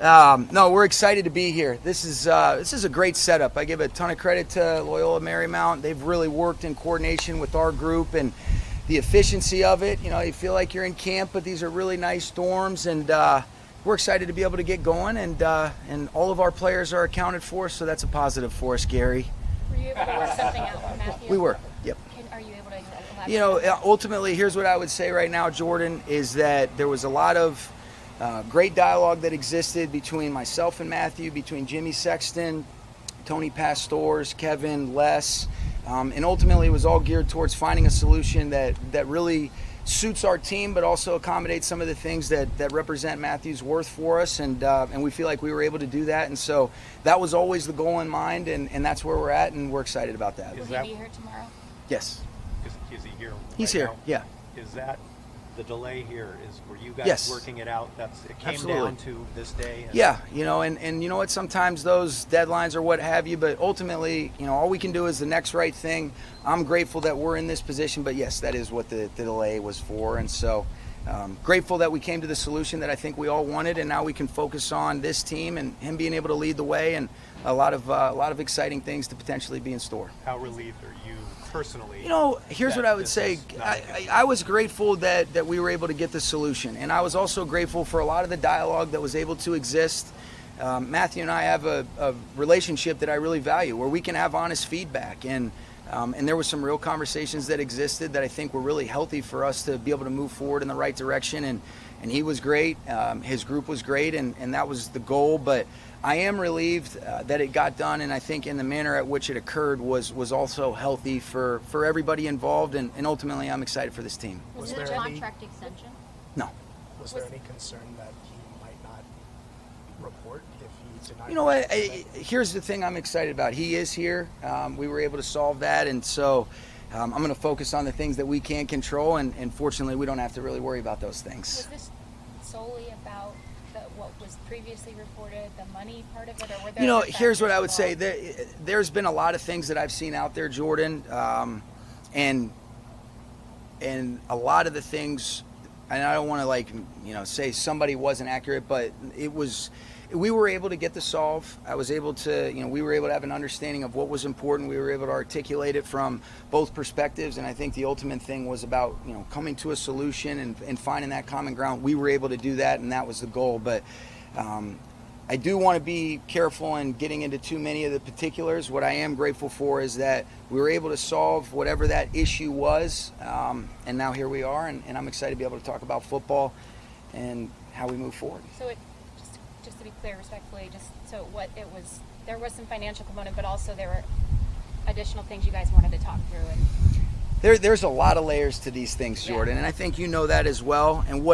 No, we're excited to be here. This is a great setup. I give a ton of credit to Loyola Marymount. They've really worked in coordination with our group and the efficiency of it. You know, you feel like you're in camp, but these are really nice dorms, and we're excited to be able to get going. And all of our players are accounted for, so that's a positive for us, Gary. Were you able to work something out with Matthew? We were. Yep. Are you able to elaborate? You know, ultimately, here's what I would say right now, Jordan, is that there was a lot of great dialogue that existed between myself and Matthew, between Jimmy Sexton, Tony Pastors, Kevin, Les, and ultimately it was all geared towards finding a solution that really suits our team, but also accommodates some of the things that represent Matthew's worth for us, and we feel like we were able to do that, and so that was always the goal in mind, and that's where we're at, and we're excited about that. Will he be here tomorrow? Yes. Is he here? He's here, now? yeah. Is that the delay here? Were you guys Yes. working it out? It came Absolutely. down to this day? Yeah, you know, and you know what, sometimes those deadlines or what have you, but ultimately, you know, all we can do is the next right thing. I'm grateful that we're in this position, but yes, that is what the delay was for, and so grateful that we came to the solution that I think we all wanted, and now we can focus on this team and him being able to lead the way, and a lot of exciting things to potentially be in store. How relieved are you personally? You know, here's what I would say. I was grateful that we were able to get the solution, and I was also grateful for a lot of the dialogue that was able to exist. Matthew and I have a relationship that I really value, where we can have honest feedback, and there were some real conversations that existed that I think were really healthy for us to be able to move forward in the right direction, and he was great, his group was great, and that was the goal, but I am relieved that it got done, and I think in the manner at which it occurred was also healthy for everybody involved, and ultimately I'm excited for this team. Was it a contract extension? No. Was there any concern that he might not report if he denied? You know what? Here's the thing I'm excited about. He is here. We were able to solve that, and so I'm going to focus on the things that we can control, and fortunately we don't have to really worry about those things. Was this solely about what was previously reported, the money part of it, or were there? You know, other here's what I would factors say. There's been a lot of things that I've seen out there, Jordan, and a lot of the things, and I don't want to say somebody wasn't accurate, but we were able to get the solve. I was able to, we were able to have an understanding of what was important. We were able to articulate it from both perspectives, and I think the ultimate thing was about, coming to a solution and finding that common ground. We were able to do that, and that was the goal. But I do want to be careful in getting into too many of the particulars. What I am grateful for is that we were able to solve whatever that issue was, and now here we are, and I'm excited to be able to talk about football and how we move forward. So just to be clear, respectfully, there was some financial component, but also there were additional things you guys wanted to talk through. And there's a lot of layers to these things, Jordan, and I think you know that as well. And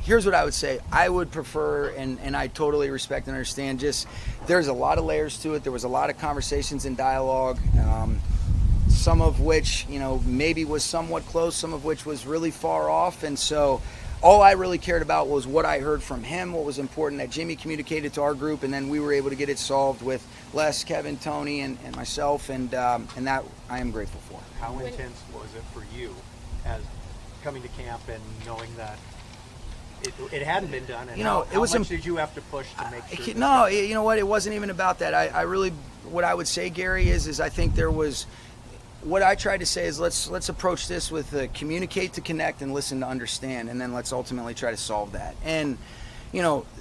here's what I would say. I would prefer, and I totally respect and understand, just there's a lot of layers to it. There was a lot of conversations and dialogue, some of which, maybe was somewhat close, some of which was really far off, and so all I really cared about was what I heard from him, what was important that Jimmy communicated to our group, and then we were able to get it solved with Les, Kevin, Tony, and myself, and that I am grateful for. How intense was it for you as coming to camp and knowing that it hadn't been done? And how much did you have to push to make sure? No, you know what? It wasn't even about that. I really, what I would say, Gary, is I think there was. What I tried to say is let's approach this with communicate to connect and listen to understand, and then let's ultimately try to solve that. And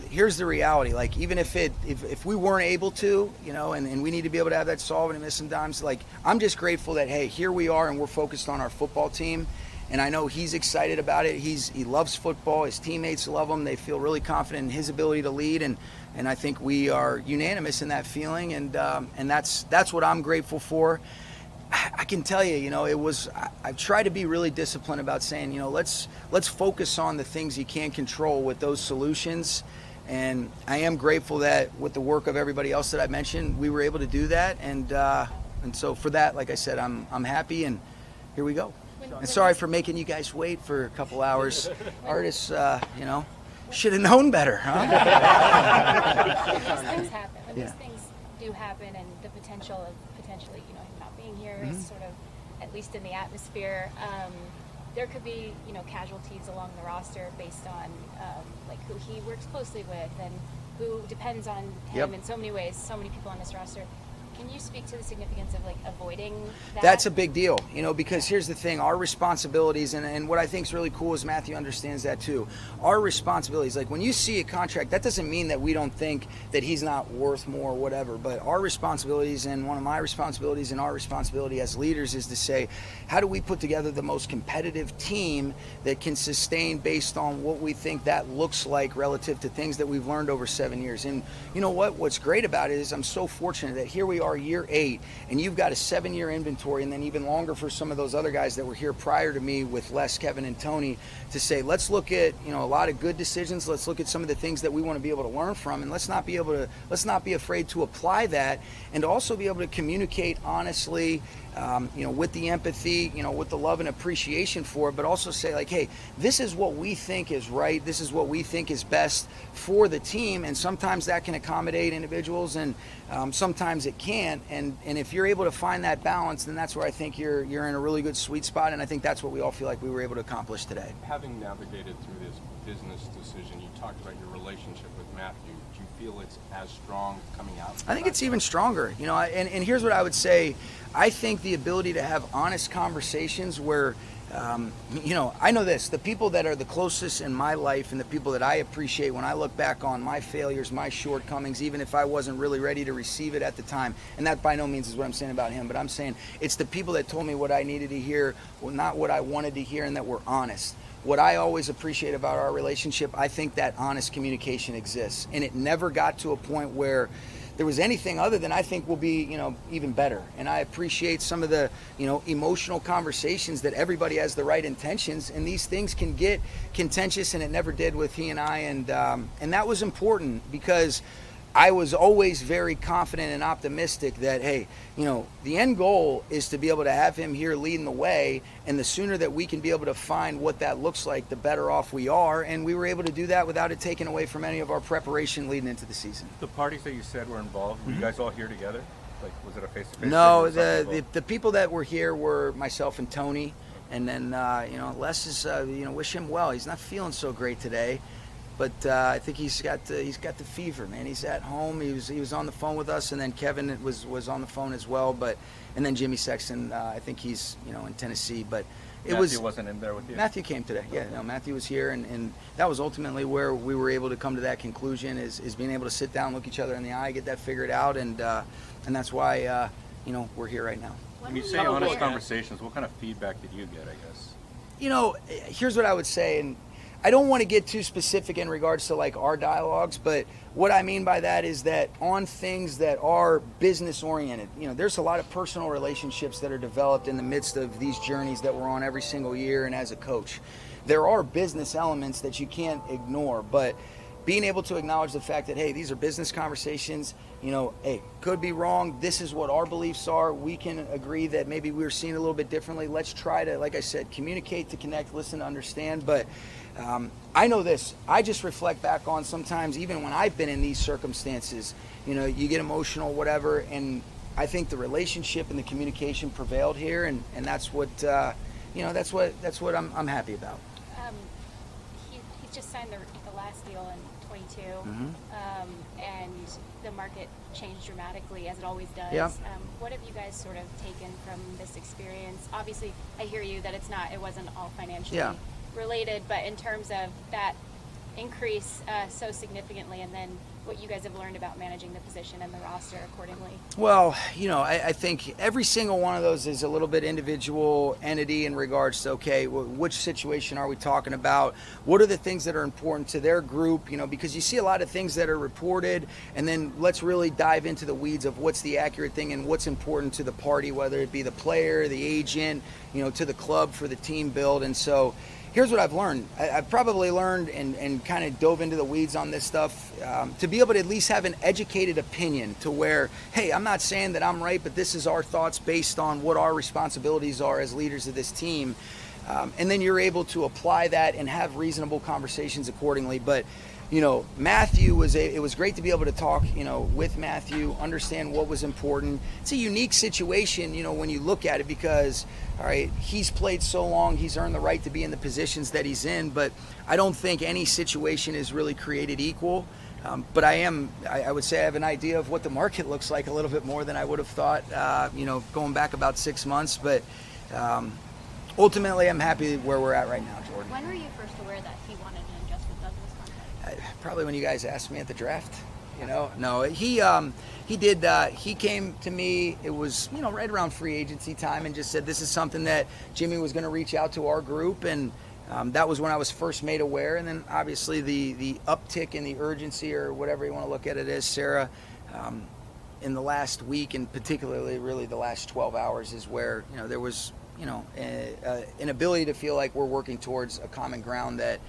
here's the reality. Like, even if we weren't able to, and we need to be able to have that solved, and sometimes, like, I'm just grateful that, hey, here we are and we're focused on our football team, and I know he's excited about it. He loves football. His teammates love him. They feel really confident in his ability to lead, and I think we are unanimous in that feeling, and that's what I'm grateful for. I can tell you, I've tried to be really disciplined about saying, let's focus on the things you can control with those solutions. And I am grateful that with the work of everybody else that I mentioned, we were able to do that. And so for that, like I said, I'm happy, and here we go. And sorry for making you guys wait for a couple hours. Artists, should have known better, huh? When these things happen, these things do happen, and the potentially, him not being here is sort of, at least in the atmosphere, there could be, casualties along the roster based on like who he works closely with and who depends on him in so many ways, so many people on this roster. Can you speak to the significance of like avoiding that? That's a big deal, because here's the thing, our responsibilities, and what I think is really cool is Matthew understands that too. Our responsibilities, like when you see a contract, that doesn't mean that we don't think that he's not worth more or whatever, but our responsibilities, and one of my responsibilities and our responsibility as leaders is to say, how do we put together the most competitive team that can sustain based on what we think that looks like relative to things that we've learned over 7 years. And you know what's great about it is I'm so fortunate that here we are year 8, and you've got a 7-year inventory, and then even longer for some of those other guys that were here prior to me with Les, Kevin, and Tony, to say, let's look at a lot of good decisions. Let's look at some of the things that we want to be able to learn from, and let's not be afraid to apply that, and also be able to communicate honestly, with the empathy, with the love and appreciation for it, but also say like, hey, this is what we think is right. This is what we think is best for the team. And sometimes that can accommodate individuals, and sometimes it can't. And if you're able to find that balance, then that's where I think you're in a really good sweet spot. And I think that's what we all feel like we were able to accomplish today. Having navigated through this business decision, you talked about your relationship with Matthew. Do you feel it's as strong coming out? I think it's even stronger, and here's what I would say. I think the ability to have honest conversations where, I know this, the people that are the closest in my life and the people that I appreciate when I look back on my failures, my shortcomings, even if I wasn't really ready to receive it at the time, and that by no means is what I'm saying about him, but I'm saying it's the people that told me what I needed to hear, not what I wanted to hear, and that were honest. What I always appreciate about our relationship, I think that honest communication exists, and it never got to a point where there was anything other than I think will be, even better. And I appreciate some of the, emotional conversations that everybody has the right intentions, and these things can get contentious, and it never did with he and I. And that was important because I was always very confident and optimistic that, hey, the end goal is to be able to have him here leading the way, and the sooner that we can be able to find what that looks like, the better off we are. And we were able to do that without it taking away from any of our preparation leading into the season. The parties that you said were involved, were you guys all here together? Like, was it a face-to-face? No, the people that were here were myself and Tony, and then Les is wish him well. He's not feeling so great today. But I think he's got the fever, man. He's at home. He was on the phone with us, and then Kevin was on the phone as well. And then Jimmy Sexton, I think he's in Tennessee. But Matthew wasn't in there with you. Matthew came today. Yeah, no, Matthew was here, and that was ultimately where we were able to come to that conclusion is being able to sit down, look each other in the eye, get that figured out, and that's why we're here right now. When you say honest conversations, what kind of feedback did you get? I guess. Here's what I would say, and I don't want to get too specific in regards to like our dialogues, but what I mean by that is that on things that are business oriented, there's a lot of personal relationships that are developed in the midst of these journeys that we're on every single year and as a coach. There are business elements that you can't ignore, but being able to acknowledge the fact that, hey, these are business conversations, hey, could be wrong. This is what our beliefs are. We can agree that maybe we're seeing it a little bit differently. Let's try to, like I said, communicate, to connect, listen, to understand. But I know this. I just reflect back on sometimes, even when I've been in these circumstances, you get emotional, whatever, and I think the relationship and the communication prevailed here, and that's what, that's what I'm happy about. He just signed the last deal in 22, and the market changed dramatically, as it always does. Yeah. What have you guys sort of taken from this experience? Obviously, I hear you that it wasn't all financially related, but in terms of that increase so significantly, and then what you guys have learned about managing the position and the roster accordingly? Well, I think every single one of those is a little bit individual entity in regards to, okay, which situation are we talking about? What are the things that are important to their group? Because you see a lot of things that are reported, and then let's really dive into the weeds of what's the accurate thing and what's important to the party, whether it be the player, the agent, to the club for the team build. And so here's what I've learned. I've probably learned and kind of dove into the weeds on this stuff to be able to at least have an educated opinion to where, hey, I'm not saying that I'm right, but this is our thoughts based on what our responsibilities are as leaders of this team. And then you're able to apply that and have reasonable conversations accordingly. But Matthew it was great to be able to talk, with Matthew, understand what was important. It's a unique situation, when you look at it, because, all right, he's played so long, he's earned the right to be in the positions that he's in, but I don't think any situation is really created equal. But I would say I have an idea of what the market looks like a little bit more than I would have thought, going back about 6 months. But ultimately, I'm happy where we're at right now, Jordan. When were you first aware that he wanted an adjustment done to his contract? Probably when you guys asked me at the draft. No, he did. He came to me. It was right around free agency time, and just said this is something that Jimmy was going to reach out to our group, and that was when I was first made aware. And then obviously the uptick in the urgency, or whatever you want to look at it as, Sarah, in the last week, and particularly really the last 12 hours, is where there was an ability to feel like we're working towards a common ground that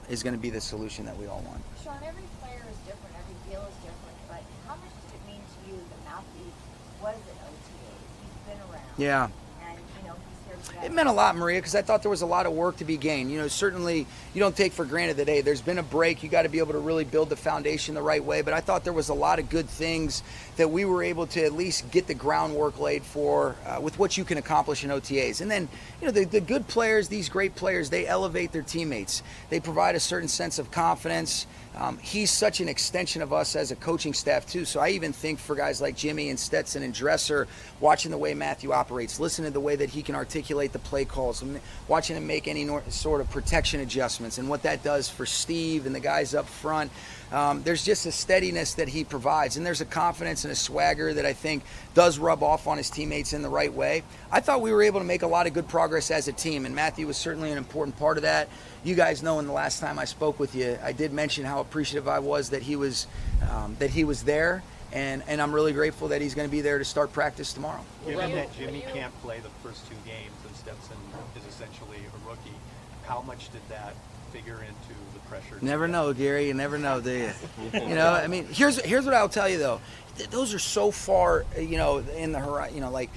is going to be the solution that we all want. Sean, every player is different, every deal is different, but how much does it mean to you that Matthew was at OTAs? He's been around. Yeah. And, he's here today. It meant a lot, Maria, because I thought there was a lot of work to be gained. Certainly you don't take for granted that, hey, there's been a break. You got to be able to really build the foundation the right way. But I thought there was a lot of good things that we were able to at least get the groundwork laid for with what you can accomplish in OTAs. And then, the good players, these great players, they elevate their teammates. They provide a certain sense of confidence. He's such an extension of us as a coaching staff, too. So I even think for guys like Jimmy and Stetson and Dresser, watching the way Matthew operates, listening to the way that he can articulate the play calls, and watching him make any sort of protection adjustments, and what that does for Steve and the guys up front. There's just a steadiness that he provides, and there's a confidence and a swagger that I think does rub off on his teammates in the right way. I thought we were able to make a lot of good progress as a team, and Matthew was certainly an important part of that. You guys know, in the last time I spoke with you, I did mention how appreciative I was that he was there, and I'm really grateful that he's going to be there to start practice tomorrow. Given that Jimmy can't play the first 2 games and Stetson is essentially a rookie, how much did that figure into the pressure? Never know, Gary. You never know, do you? Here's what I'll tell you, though. Those are so far, in the horizon. Like,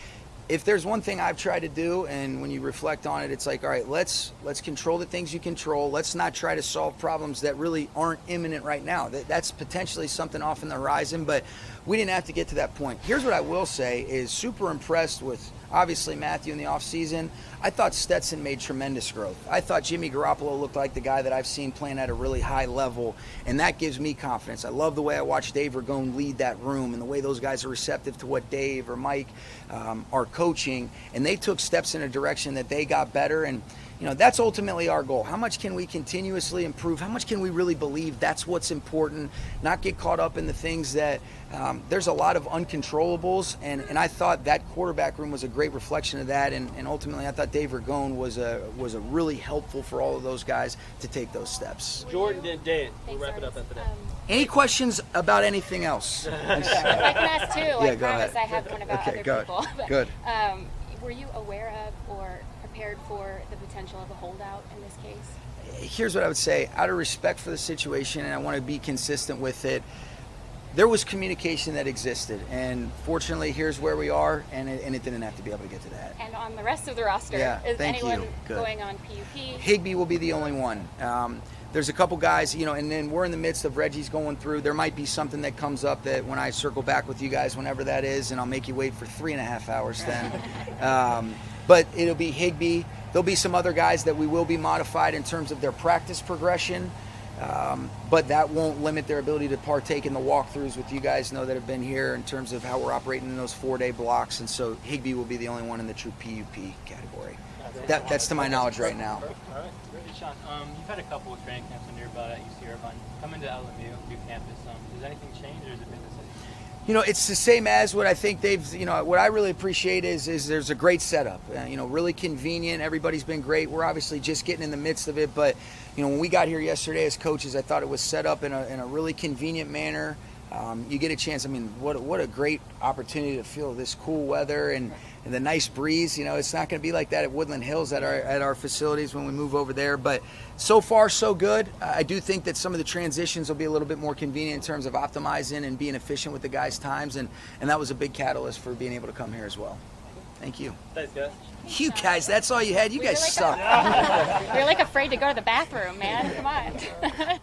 if there's one thing I've tried to do, and when you reflect on it, it's like, all right, let's control the things you control. Let's not try to solve problems that really aren't imminent right now. That's potentially something off in the horizon, but we didn't have to get to that point. Here's what I will say is super impressed with, obviously, Matthew in the offseason. I thought Stetson made tremendous growth. I thought Jimmy Garoppolo looked like the guy that I've seen playing at a really high level, and that gives me confidence. I love the way I watched Dave Ragone lead that room, and the way those guys are receptive to what Dave or Mike are coaching, and they took steps in a direction that they got better. And that's ultimately our goal. How much can we continuously improve? How much can we really believe that's what's important? Not get caught up in the things that there's a lot of uncontrollables, and I thought that quarterback room was a great reflection of that. And ultimately, I thought Dave Ragone was a really helpful for all of those guys to take those steps. Jordan and Dave, we'll wrap it up after that. Any questions about anything else? If I can ask too, I promise I have one about other good. people. But, Good. Were you aware of or prepared for the potential of a holdout in this case? Here's what I would say. Out of respect for the situation, and I want to be consistent with it, there was communication that existed, and fortunately, here's where we are, and it didn't have to be able to get to that. And on the rest of the roster, is anyone going on PUP? Higbee will be the only one. There's a couple guys, and then we're in the midst of Reggie's going through. There might be something that comes up that when I circle back with you guys, whenever that is, and I'll make you wait for 3.5 hours then. But it'll be Higbee. There'll be some other guys that we will be modified in terms of their practice progression. But that won't limit their ability to partake in the walkthroughs with you guys that have been here in terms of how we're operating in those 4-day blocks. And so Higbee will be the only one in the true PUP category. That's to my knowledge right now. All right. Sean, you've had a couple of training camps under your belt at UC Irvine. Coming to LMU, new campus, does anything change, or has it been the same? It's the same as what I think what I really appreciate is there's a great setup, really convenient. Everybody's been great. We're obviously just getting in the midst of it, but, when we got here yesterday as coaches, I thought it was set up in a really convenient manner. You get a chance. What a great opportunity to feel this cool weather and the nice breeze. It's not going to be like that at Woodland Hills at our facilities when we move over there. But so far, so good. I do think that some of the transitions will be a little bit more convenient in terms of optimizing and being efficient with the guys' times, and that was a big catalyst for being able to come here as well. Thank you. Thanks, guys. You guys, that's all you had. You guys suck. You're like afraid to go to the bathroom, man. Come on.